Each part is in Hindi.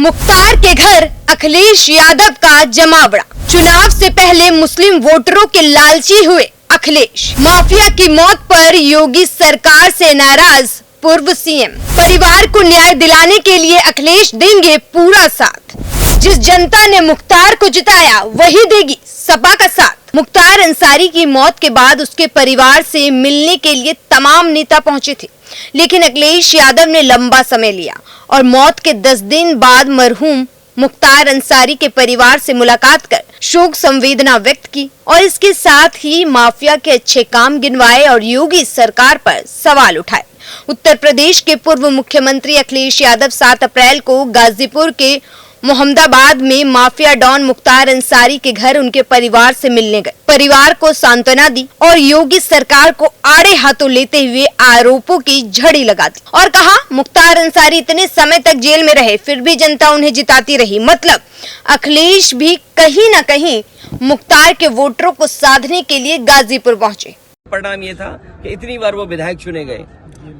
मुख्तार के घर अखिलेश यादव का जमावड़ा। चुनाव से पहले मुस्लिम वोटरों के लालची हुए अखिलेश। माफिया की मौत पर योगी सरकार से नाराज पूर्व सीएम। परिवार को न्याय दिलाने के लिए अखिलेश देंगे पूरा साथ। जिस जनता ने मुख्तार को जिताया वही देगी सपा का साथ। मुख्तार अंसारी की मौत के बाद उसके परिवार से मिलने के लिए तमाम नेता पहुंचे थे, लेकिन अखिलेश यादव ने लंबा समय लिया और मौत के 10 दिन बाद मरहूम मुख्तार अंसारी के परिवार से मुलाकात कर शोक संवेदना व्यक्त की और इसके साथ ही माफिया के अच्छे काम गिनवाए और योगी सरकार पर सवाल उठाए। उत्तर प्रदेश के पूर्व मुख्यमंत्री अखिलेश यादव 7 अप्रैल को गाजीपुर के मोहम्मदाबाद में माफिया डॉन मुख्तार अंसारी के घर उनके परिवार से मिलने गए। परिवार को सांत्वना दी और योगी सरकार को आड़े हाथों लेते हुए आरोपों की झड़ी लगा दी और कहा मुख्तार अंसारी इतने समय तक जेल में रहे फिर भी जनता उन्हें जिताती रही। मतलब अखिलेश भी कहीं न कहीं मुख्तार के वोटरों को साधने के लिए गाजीपुर पहुंचे। परिणाम ये था कि इतनी बार वो विधायक चुने गए।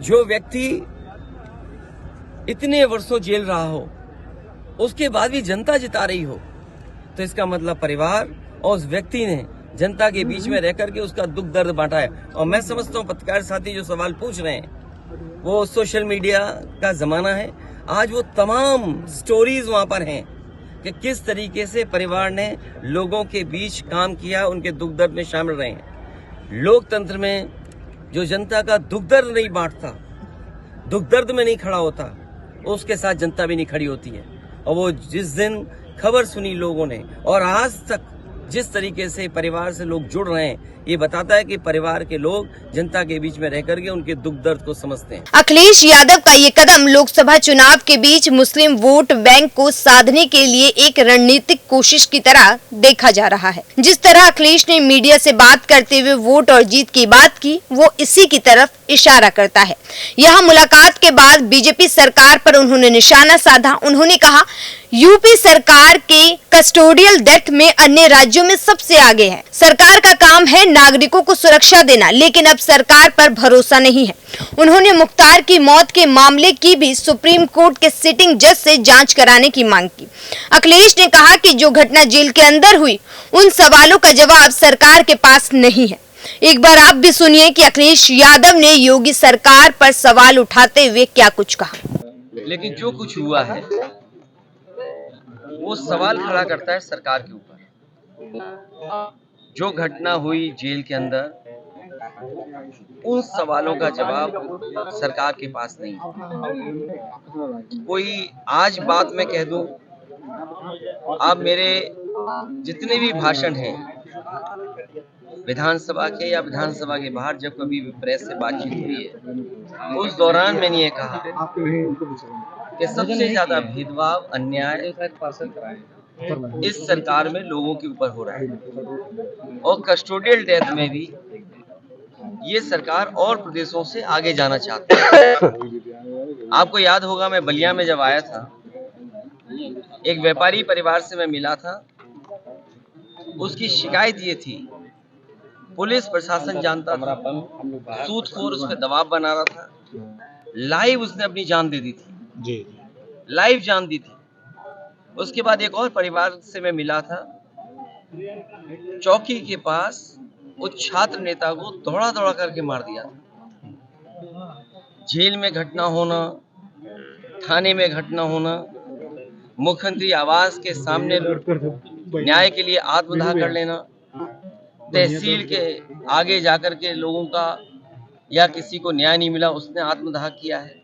जो व्यक्ति इतने वर्षों जेल रहा हो उसके बाद भी जनता जिता रही हो, तो इसका मतलब परिवार और उस व्यक्ति ने जनता के बीच में रहकर के उसका दुख दर्द बांटा है। और मैं समझता हूँ पत्रकार साथी जो सवाल पूछ रहे हैं वो सोशल मीडिया का जमाना है। आज वो तमाम स्टोरीज वहां पर हैं कि किस तरीके से परिवार ने लोगों के बीच काम किया, उनके दुख दर्द में शामिल रहे हैं। लोकतंत्र में जो जनता का दुख दर्द नहीं बांटता, दुख दर्द में नहीं खड़ा होता, उसके साथ जनता भी नहीं खड़ी होती है। और वो जिस दिन खबर सुनी लोगों ने और आज तक जिस तरीके से परिवार से लोग जुड़ रहे हैं, ये बताता है कि परिवार के लोग जनता के बीच में रहकर के उनके दुख दर्द को समझते हैं। अखिलेश यादव का ये कदम लोकसभा चुनाव के बीच मुस्लिम वोट बैंक को साधने के लिए एक रणनीतिक कोशिश की तरह देखा जा रहा है। जिस तरह अखिलेश ने मीडिया से बात करते हुए वोट और जीत की बात की, वो इसी की तरफ इशारा करता है। यहाँ मुलाकात के बाद बीजेपी सरकार पर उन्होंने निशाना साधा। उन्होंने कहा यूपी सरकार के कस्टोडियल डेथ में अन्य राज्यों में सबसे आगे है। सरकार का काम है नागरिकों को सुरक्षा देना, लेकिन अब सरकार पर भरोसा नहीं है। उन्होंने मुख्तार की मौत के मामले की भी सुप्रीम कोर्ट के सिटिंग जज से जांच कराने की मांग की। अखिलेश ने कहा कि जो घटना जेल के अंदर हुई उन सवालों का जवाब सरकार के पास नहीं है। एक बार आप भी सुनिए कि अखिलेश यादव ने योगी सरकार पर सवाल उठाते हुए क्या कुछ कहा। लेकिन जो कुछ हुआ है वो सवाल खड़ा करता है सरकार के ऊपर। जो घटना हुई जेल के अंदर, उन सवालों का जवाब सरकार के पास नहीं है। कोई आज बात मैं कह दूं, आप मेरे जितने भी भाषण हैं विधानसभा के या विधानसभा के बाहर जब कभी प्रेस से बातचीत हुई है, उस दौरान मैंने ये कहा कि सबसे ज्यादा भेदभाव अन्याय इस सरकार में लोगों के ऊपर हो रहा है और कस्टोडियल डेथ में भी ये सरकार और प्रदेशों से आगे जाना चाहती है। आपको याद होगा मैं बलिया में जब आया था, एक व्यापारी परिवार से मैं मिला था। उसकी शिकायत ये थी पुलिस प्रशासन जानता था, सूदखोर उस पर दबाव बना रहा था। लाइव उसने अपनी जान दे दी थी, लाइव जान दी थी। उसके बाद एक और परिवार से मैं मिला था, चौकी के पास उस छात्र नेता को दौड़ा दौड़ा करके मार दिया था। जेल में घटना होना, थाने में घटना होना, मुख्यमंत्री आवास के सामने न्याय के लिए आत्मदाह कर लेना, तहसील के आगे जाकर के लोगों का या किसी को न्याय नहीं मिला उसने आत्मदाह किया है,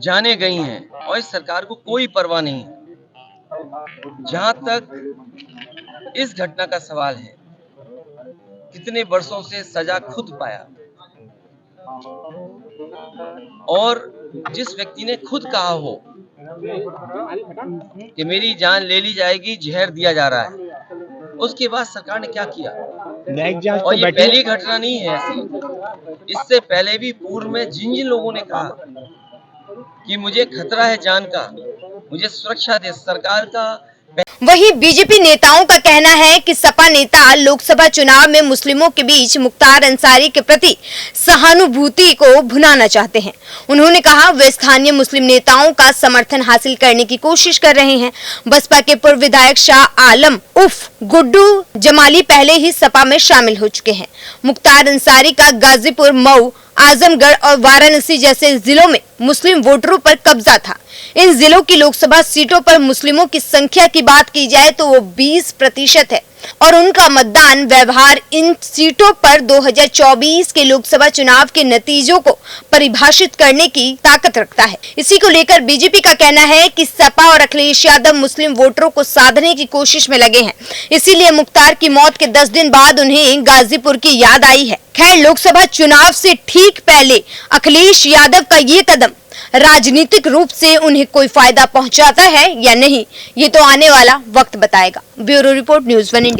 जाने गई हैं और इस सरकार को कोई परवाह नहीं है। जहां तक इस घटना का सवाल है, कितने वर्षों से सजा खुद पाया और जिस व्यक्ति ने खुद कहा हो कि मेरी जान ले ली जाएगी, जहर दिया जा रहा है, उसके बाद सरकार ने क्या किया। और ये पहली घटना नहीं है ऐसी, इससे पहले भी पूर्व में जिन जिन लोगों ने कहा कि मुझे खतरा है जान का, मुझे सुरक्षा दे, सरकार का वहीं बीजेपी नेताओं का कहना है कि सपा नेता लोकसभा चुनाव में मुस्लिमों के बीच मुख्तार अंसारी के प्रति सहानुभूति को भुनाना चाहते हैं। उन्होंने कहा वे स्थानीय मुस्लिम नेताओं का समर्थन हासिल करने की कोशिश कर रहे हैं। बसपा के पूर्व विधायक शाह आलम उर्फ गुड्डू जमाली पहले ही सपा में शामिल हो चुके हैं। मुख्तार अंसारी का गाजीपुर, मऊ, आजमगढ़ और वाराणसी जैसे जिलों में मुस्लिम वोटरों पर कब्जा था। इन जिलों की लोकसभा सीटों पर मुस्लिमों की संख्या की बात की जाए तो वो 20% है और उनका मतदान व्यवहार इन सीटों पर 2024 के लोकसभा चुनाव के नतीजों को परिभाषित करने की ताकत रखता है। इसी को लेकर बीजेपी का कहना है कि सपा और अखिलेश यादव मुस्लिम वोटरों को साधने की कोशिश में लगे हैं। इसीलिए मुख्तार की मौत के 10 दिन बाद उन्हें गाजीपुर की याद आई है। खैर, लोकसभा चुनाव से ठीक पहले अखिलेश यादव का ये कदम राजनीतिक रूप से उन्हें कोई फायदा पहुंचाता है या नहीं, ये तो आने वाला वक्त बताएगा। Bureau report, news 1 India.